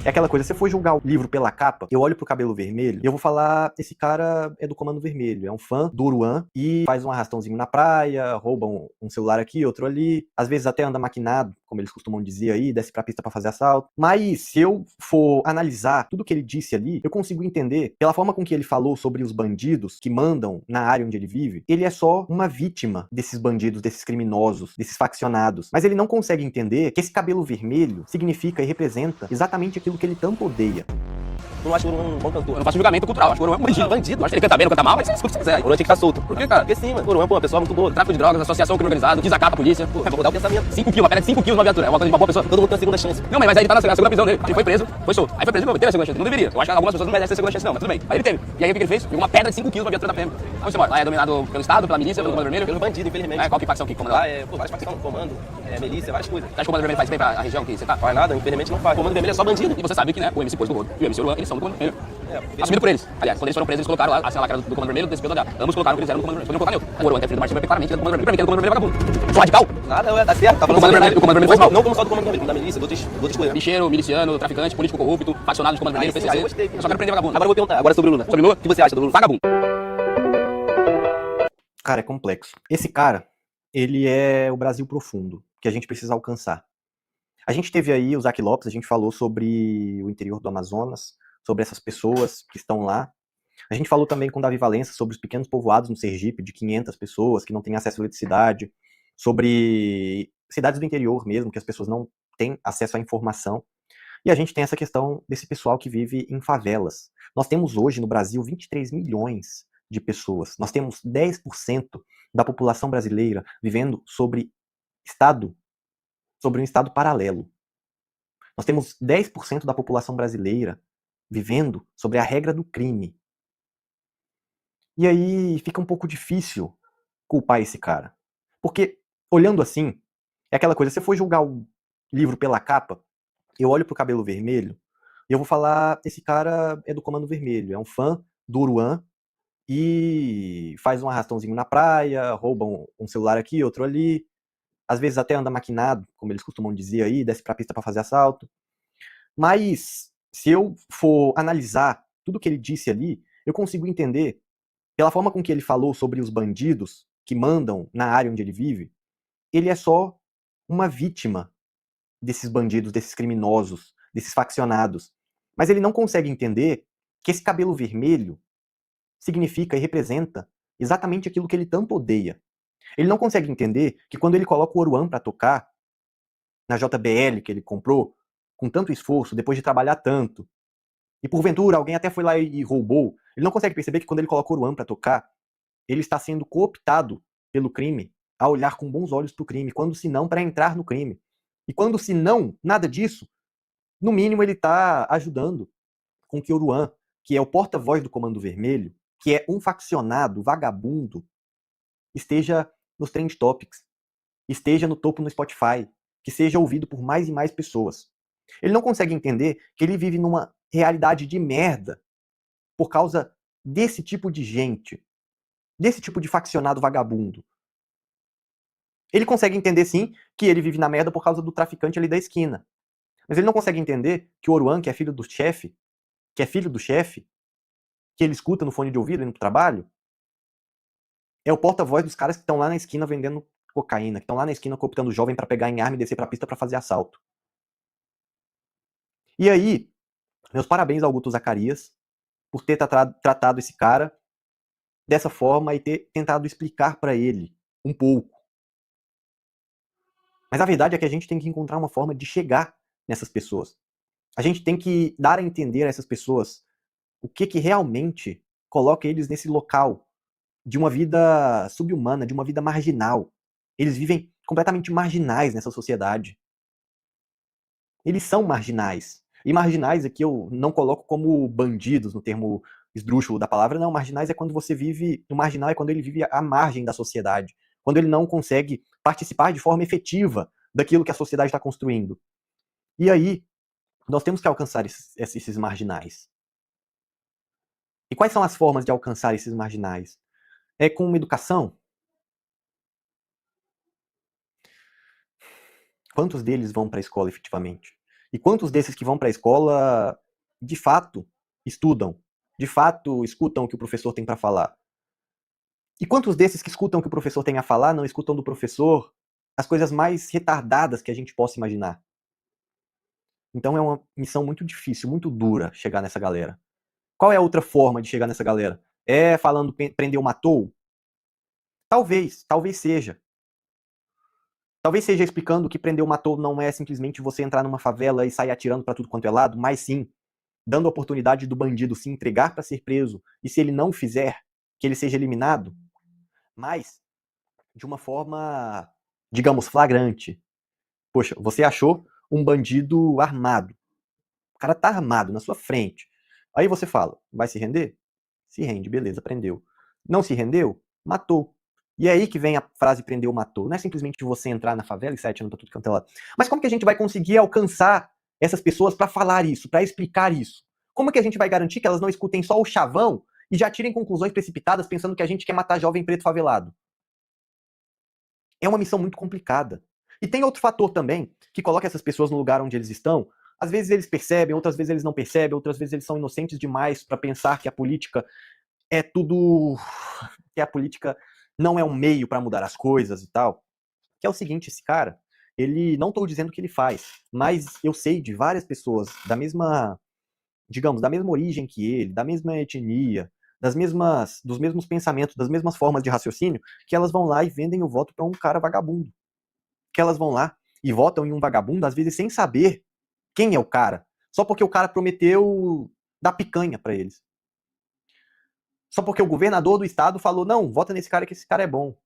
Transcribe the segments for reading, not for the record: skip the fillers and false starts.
É aquela coisa, se você for julgar o livro pela capa, eu olho pro cabelo vermelho e eu vou falar, esse cara é do Comando Vermelho, é um fã do Oruan e faz um arrastãozinho na praia, rouba um celular aqui, outro ali, às vezes até anda maquinado, como eles costumam dizer aí, desce pra pista pra fazer assalto. Mas se eu for analisar tudo que ele disse ali, eu consigo entender, pela forma com que ele falou sobre os bandidos que mandam na área onde ele vive, ele é só uma vítima desses bandidos, desses criminosos, desses faccionados. Mas ele não consegue entender que esse cabelo vermelho significa e representa exatamente aquilo que ele tanto odeia. Eu não acho o Oruan um bom cantor. Eu não faço julgamento cultural, acho que o Oruan é um bandido. Bandido? Eu acho que ele canta bem, não canta mal, mas você escuta o que você quiser. O Oruan tinha que estar solto. Por que, cara? Porque sim, mano. O Oruan é uma pessoa muito boa. Tráfico de drogas, associação crime organizado, desacata a polícia. Pô, vou mudar o pensamento. 5 quilos, uma pedra de 5 quilos numa viatura. É uma coisa de uma boa pessoa. Todo mundo tem uma segunda chance. Não, mas aí ele tá na segunda prisão dele. Ele foi preso, foi solto. Aí foi preso de novo, teve a segunda chance. Não deveria. Eu acho que algumas pessoas não merecem a segunda chance, não, mas tudo bem. Aí ele teve. E aí o que ele fez? Pegou uma pedra de 5 quilos numa viatura da PM. Onde você mora? Lá é dominado pelo Estado, pela milícia, pelo Comando Vermelho. Pelo bandido, infelizmente. Qual que facção que comanda Lá lá? várias facções, comando, milícia, várias coisas. Você acha que o Comando Vermelho faz bem pra região que você tá? Faz nada, infelizmente não faz. O Comando Vermelho é só bandido. E você sabe que, né, o MC Pôs do Rodo e o MC Oruan, eles são do Comando Vermelho. É, Assumido por eles. Aliás, quando eles foram presos, eles colocaram lá, assim, a lacra do Comando Vermelho, desse PWA. Ambos colocaram o que eles eram do Comando Vermelho. Podiam colocar neutro. O Oruan, que é filho do Martinho, vai claramente, ele é do Comando Vermelho. Pra mim, que é do Comando Vermelho vagabundo. Sou radical? nada, tá certo. Tá falando O Comando Vermelho faz mal. Não como só do Comando Vermelho, como da milícia, de outras coisas. Bicheiro, miliciano, traficante, político corrupto, faccionado de Comando Vermelho, sim, PCC. eu gostei. Eu só quero prender vagabundo. Agora eu vou perguntar, agora sobre o Lula. Sobre o Lula? O que você acha do Lula? Vagabundo. Cara, é complexo. Esse cara, ele é o Brasil profundo, que a gente precisa alcançar. A gente teve aí o Zac Lopes, a gente falou sobre o interior do Amazonas, sobre essas pessoas que estão lá. A gente falou também com o Davi Valença sobre os pequenos povoados no Sergipe, de 500 pessoas que não têm acesso à eletricidade, sobre cidades do interior mesmo, que as pessoas não têm acesso à informação. E a gente tem essa questão desse pessoal que vive em favelas. Nós temos hoje no Brasil 23 milhões de pessoas. Nós temos 10% da população brasileira vivendo sobre um estado paralelo. Nós temos 10% da população brasileira vivendo sobre a regra do crime. E aí fica um pouco difícil culpar esse cara. Porque, olhando assim, é aquela coisa, se você for julgar o livro pela capa, eu olho pro cabelo vermelho e eu vou falar, esse cara é do Comando Vermelho, é um fã do Oruan e faz um arrastãozinho na praia, rouba um celular aqui, outro ali, às vezes até anda maquinado, como eles costumam dizer aí, desce pra pista pra fazer assalto. Mas, se eu for analisar tudo que ele disse ali, eu consigo entender, pela forma com que ele falou sobre os bandidos que mandam na área onde ele vive, ele é só uma vítima desses bandidos, desses criminosos, desses faccionados. Mas ele não consegue entender que esse cabelo vermelho significa e representa exatamente aquilo que ele tanto odeia. Ele não consegue entender que quando ele coloca o Oruan para tocar na JBL que ele comprou, com tanto esforço, depois de trabalhar tanto, e porventura alguém até foi lá e roubou, ele não consegue perceber que quando ele coloca o Oruan para tocar, ele está sendo cooptado pelo crime a olhar com bons olhos para o crime, quando se não para entrar no crime. E quando se não, nada disso, no mínimo ele está ajudando com que o Oruan, que é o porta-voz do Comando Vermelho, que é um faccionado, vagabundo, esteja nos Trend Topics, esteja no topo no Spotify, que seja ouvido por mais e mais pessoas. Ele não consegue entender que ele vive numa realidade de merda por causa desse tipo de gente, desse tipo de faccionado vagabundo. Ele consegue entender, sim, que ele vive na merda por causa do traficante ali da esquina. Mas ele não consegue entender que o Oruan, que é filho do chefe, que ele escuta no fone de ouvido indo pro trabalho, é o porta-voz dos caras que estão lá na esquina vendendo cocaína, que estão lá na esquina cooptando o jovem para pegar em arma e descer pra pista para fazer assalto. E aí, meus parabéns ao Guto Zacarias por ter tratado esse cara dessa forma e ter tentado explicar para ele um pouco. Mas a verdade é que a gente tem que encontrar uma forma de chegar nessas pessoas. A gente tem que dar a entender a essas pessoas o que realmente coloca eles nesse local de uma vida subhumana, de uma vida marginal. Eles vivem completamente marginais nessa sociedade. Eles são marginais. E marginais aqui eu não coloco como bandidos, no termo esdrúxulo da palavra, não. Marginais é quando você vive. O marginal é quando ele vive à margem da sociedade. Quando ele não consegue participar de forma efetiva daquilo que a sociedade está construindo. E aí, nós temos que alcançar esses marginais. E quais são as formas de alcançar esses marginais? É com uma educação? Quantos deles vão para a escola efetivamente? E quantos desses que vão para a escola, de fato, estudam? De fato, escutam o que o professor tem para falar? E quantos desses que escutam o que o professor tem a falar não escutam do professor as coisas mais retardadas que a gente possa imaginar? Então é uma missão muito difícil, muito dura chegar nessa galera. Qual é a outra forma de chegar nessa galera? É falando prendeu, matou? Talvez seja. Talvez seja explicando que prendeu, matou não é simplesmente você entrar numa favela e sair atirando para tudo quanto é lado, mas sim dando a oportunidade do bandido se entregar para ser preso, e se ele não fizer, que ele seja eliminado, mas de uma forma, digamos, flagrante. Poxa, você achou um bandido armado. O cara tá armado na sua frente. Aí você fala, vai se render? Se rende, beleza, prendeu. Não se rendeu? Matou. E é aí que vem a frase prendeu, matou. Não é simplesmente você entrar na favela e sair atirando pra tudo quanto é lado. Mas como que a gente vai conseguir alcançar essas pessoas para falar isso, para explicar isso? Como que a gente vai garantir que elas não escutem só o chavão e já tirem conclusões precipitadas pensando que a gente quer matar jovem preto favelado? É uma missão muito complicada. E tem outro fator também, que coloca essas pessoas no lugar onde eles estão. Às vezes eles percebem, outras vezes eles não percebem, outras vezes eles são inocentes demais para pensar que a política é tudo. Que a política não é um meio para mudar as coisas e tal. Que é o seguinte, esse cara, ele. Não estou dizendo que ele faz, mas eu sei de várias pessoas da mesma. Digamos, da mesma origem que ele, da mesma etnia, dos mesmos pensamentos, das mesmas formas de raciocínio, que elas vão lá e vendem o voto para um cara vagabundo. Que elas vão lá e votam em um vagabundo, às vezes sem saber quem é o cara, só porque o cara prometeu dar picanha para eles. Só porque o governador do estado falou, não, vota nesse cara que esse cara é bom.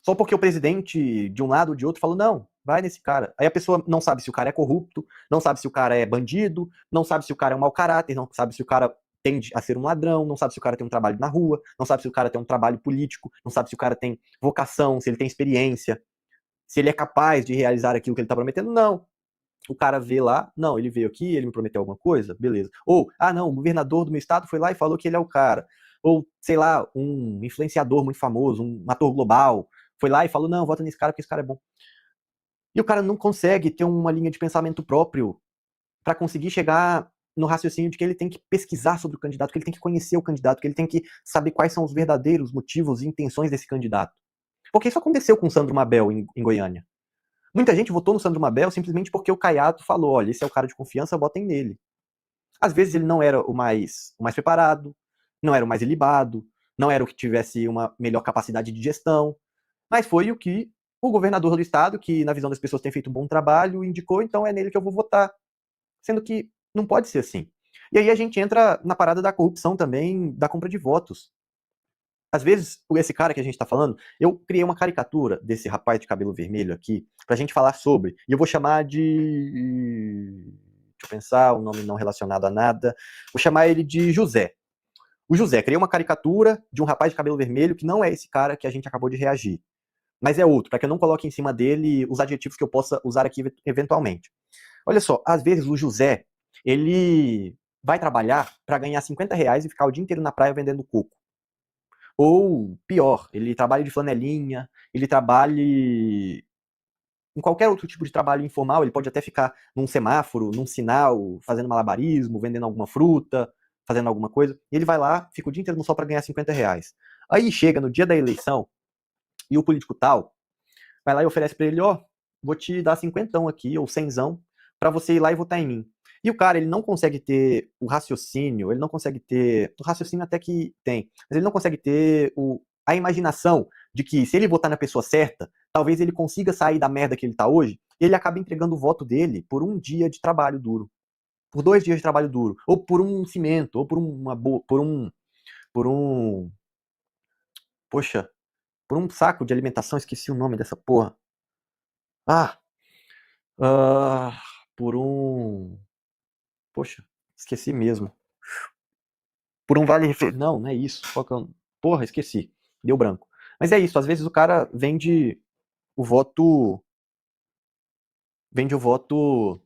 Só porque o presidente de um lado ou de outro falou, não, vai nesse cara. Aí a pessoa não sabe se o cara é corrupto, não sabe se o cara é bandido, não sabe se o cara é um mau caráter, não sabe se o cara tende a ser um ladrão, não sabe se o cara tem um trabalho na rua, não sabe se o cara tem um trabalho político, não sabe se o cara tem vocação, se ele tem experiência, se ele é capaz de realizar aquilo que ele está prometendo. Não. O cara vê lá, não, ele veio aqui, ele me prometeu alguma coisa, beleza. Ou, ah, não, o governador do meu estado foi lá e falou que ele é o cara. Ou, sei lá, um influenciador muito famoso, um ator global, foi lá e falou, não, vota nesse cara porque esse cara é bom. E o cara não consegue ter uma linha de pensamento próprio para conseguir chegar no raciocínio de que ele tem que pesquisar sobre o candidato, que ele tem que conhecer o candidato, que ele tem que saber quais são os verdadeiros motivos e intenções desse candidato. Porque isso aconteceu com o Sandro Mabel em Goiânia. Muita gente votou no Sandro Mabel simplesmente porque o Caiado falou, olha, esse é o cara de confiança, votem nele. Às vezes ele não era o mais preparado, não era o mais ilibado, não era o que tivesse uma melhor capacidade de gestão, mas foi o que o governador do estado, que na visão das pessoas tem feito um bom trabalho, indicou, então é nele que eu vou votar. Sendo que não pode ser assim. E aí a gente entra na parada da corrupção também, da compra de votos. Às vezes, esse cara que a gente tá falando, eu criei uma caricatura desse rapaz de cabelo vermelho aqui, pra gente falar sobre, e eu vou chamar de. Deixa eu pensar, um nome não relacionado a nada. Vou chamar ele de José. O José, criei uma caricatura de um rapaz de cabelo vermelho que não é esse cara que a gente acabou de reagir, mas é outro, para que eu não coloque em cima dele os adjetivos que eu possa usar aqui eventualmente. Olha só, às vezes o José, ele vai trabalhar para ganhar R$ 50 e ficar o dia inteiro na praia vendendo coco. Ou pior, ele trabalha de flanelinha, ele trabalha em qualquer outro tipo de trabalho informal, ele pode até ficar num semáforo, num sinal, fazendo malabarismo, vendendo alguma fruta, fazendo alguma coisa, e ele vai lá, fica o dia inteiro no sol para ganhar R$ 50. Aí chega no dia da eleição, e o político tal vai lá e oferece para ele, ó, vou te dar 50 aqui, ou 100, para você ir lá e votar em mim. E o cara, ele não consegue ter o raciocínio, ele não consegue ter. O raciocínio até que tem, mas ele não consegue ter a imaginação de que se ele votar na pessoa certa, talvez ele consiga sair da merda que ele tá hoje, e ele acaba entregando o voto dele por um dia de trabalho duro. Por 2 dias de trabalho duro. Ou por um cimento, ou Por um. Poxa, por um saco de alimentação, esqueci o nome dessa porra. Ah! ah por um. Poxa, esqueci mesmo. Por um vale refeição. Não, não é isso. Porra, esqueci. Deu branco. Mas é isso, às vezes o cara o voto. Vende o voto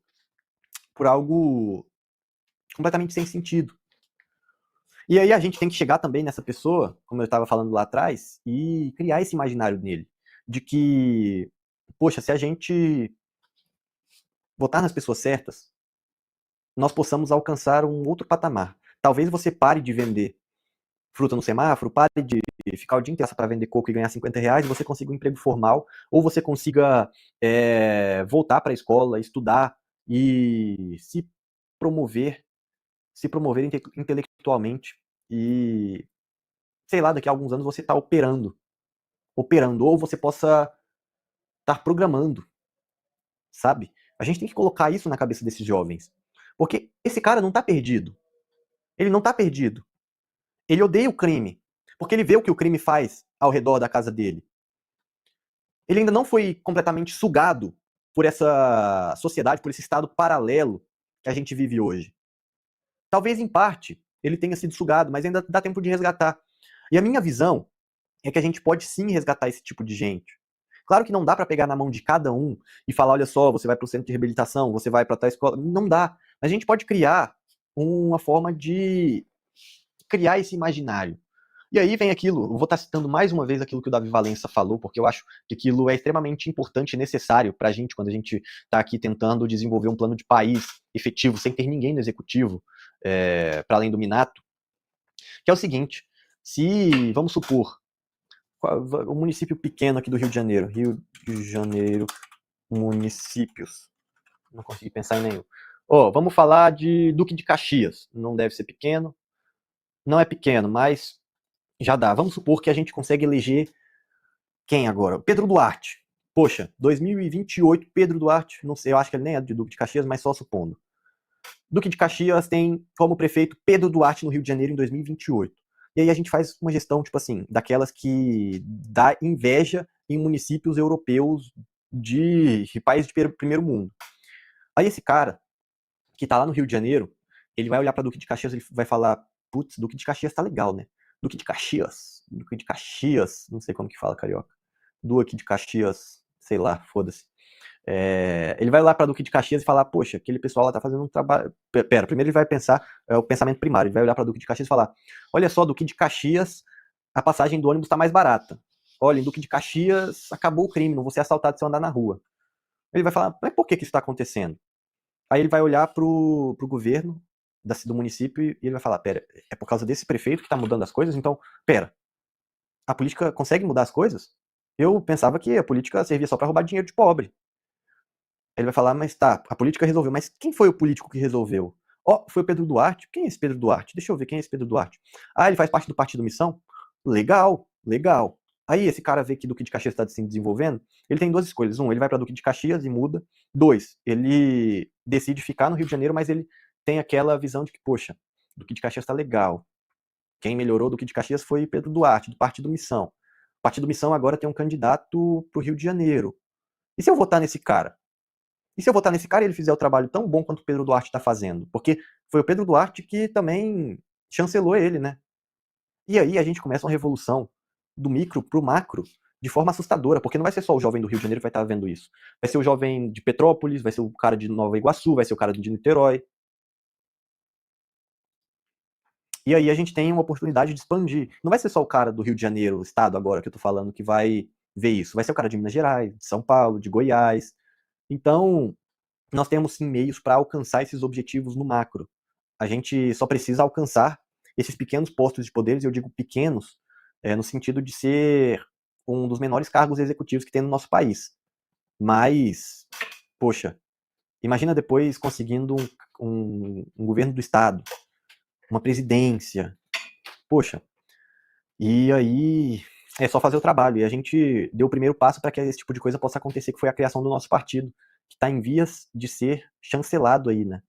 por algo completamente sem sentido. E aí a gente tem que chegar também nessa pessoa, como eu estava falando lá atrás, e criar esse imaginário nele. De que, poxa, se a gente votar nas pessoas certas, nós possamos alcançar um outro patamar. Talvez você pare de vender fruta no semáforo, pare de ficar o dia inteiro para vender coco e ganhar R$ 50, e você consiga um emprego formal, ou você consiga voltar para a escola, estudar e se promover intelectualmente e, sei lá, daqui a alguns anos você está operando, ou você possa estar programando, sabe? A gente tem que colocar isso na cabeça desses jovens, porque esse cara não está perdido. Ele não está perdido. Ele odeia o crime, porque ele vê o que o crime faz ao redor da casa dele. Ele ainda não foi completamente sugado por essa sociedade, por esse estado paralelo que a gente vive hoje. Talvez, em parte, ele tenha sido sugado, mas ainda dá tempo de resgatar. E a minha visão é que a gente pode sim resgatar esse tipo de gente. Claro que não dá para pegar na mão de cada um e falar, olha só, você vai para o centro de reabilitação, você vai para tal escola. Não dá. Mas a gente pode criar uma forma de criar esse imaginário. E aí vem aquilo, eu vou estar citando mais uma vez aquilo que o Davi Valença falou, porque eu acho que aquilo é extremamente importante e necessário para a gente, quando a gente está aqui tentando desenvolver um plano de país efetivo, sem ter ninguém no executivo, para além do Minato, que é o seguinte, se, vamos supor, um município pequeno aqui do Rio de Janeiro, municípios, não consegui pensar em nenhum. Vamos falar de Duque de Caxias, não deve ser pequeno, não é pequeno, mas já dá. Vamos supor que a gente consegue eleger quem agora? Pedro Duarte. Poxa, 2028, Pedro Duarte, não sei, eu acho que ele nem é de Duque de Caxias, mas só supondo. Duque de Caxias tem como prefeito Pedro Duarte no Rio de Janeiro em 2028. E aí a gente faz uma gestão, tipo assim, daquelas que dá inveja em municípios europeus de países de primeiro mundo. Aí esse cara, que tá lá no Rio de Janeiro, ele vai olhar pra Duque de Caxias e ele vai falar, putz, Duque de Caxias tá legal, né? Duque de Caxias, não sei como que fala carioca. Duque de Caxias, sei lá, foda-se. Ele vai lá para Duque de Caxias e falar, poxa, aquele pessoal lá tá fazendo um trabalho. Pera, primeiro ele vai pensar, o pensamento primário, ele vai olhar para Duque de Caxias e falar, olha só, Duque de Caxias, a passagem do ônibus tá mais barata. Olha, em Duque de Caxias acabou o crime, não vou ser assaltado se eu andar na rua. Ele vai falar, mas por que isso está acontecendo? Aí ele vai olhar pro governo do município e ele vai falar, pera, é por causa desse prefeito que tá mudando as coisas? Então, pera, a política consegue mudar as coisas? Eu pensava que a política servia só para roubar dinheiro de pobre. Ele vai falar, mas tá, a política resolveu, mas quem foi o político que resolveu? Foi o Pedro Duarte? Quem é esse Pedro Duarte? Deixa eu ver quem é esse Pedro Duarte. Ah, ele faz parte do Partido Missão? Legal, legal. Aí esse cara vê que Duque de Caxias está se desenvolvendo, ele tem duas escolhas. Um, ele vai para Duque de Caxias e muda. Dois, ele decide ficar no Rio de Janeiro, mas ele tem aquela visão de que, poxa, Duque de Caxias está legal. Quem melhorou Duque de Caxias foi Pedro Duarte, do Partido Missão. O Partido Missão agora tem um candidato para o Rio de Janeiro. E se eu votar nesse cara? E se eu votar nesse cara e ele fizer o trabalho tão bom quanto o Pedro Duarte está fazendo? Porque foi o Pedro Duarte que também chancelou ele, né? E aí a gente começa uma revolução do micro pro macro de forma assustadora, porque não vai ser só o jovem do Rio de Janeiro que vai estar vendo isso. Vai ser o jovem de Petrópolis, vai ser o cara de Nova Iguaçu, vai ser o cara de Niterói. E aí a gente tem uma oportunidade de expandir. Não vai ser só o cara do Rio de Janeiro, estado agora que eu tô falando, que vai ver isso. Vai ser o cara de Minas Gerais, de São Paulo, de Goiás. Então, nós temos sim meios para alcançar esses objetivos no macro. A gente só precisa alcançar esses pequenos postos de poderes, e eu digo pequenos, no sentido de ser um dos menores cargos executivos que tem no nosso país. Mas, poxa, imagina depois conseguindo um governo do Estado, uma presidência. Poxa, e aí é só fazer o trabalho. E a gente deu o primeiro passo para que esse tipo de coisa possa acontecer, que foi a criação do nosso partido, que está em vias de ser chancelado aí, né?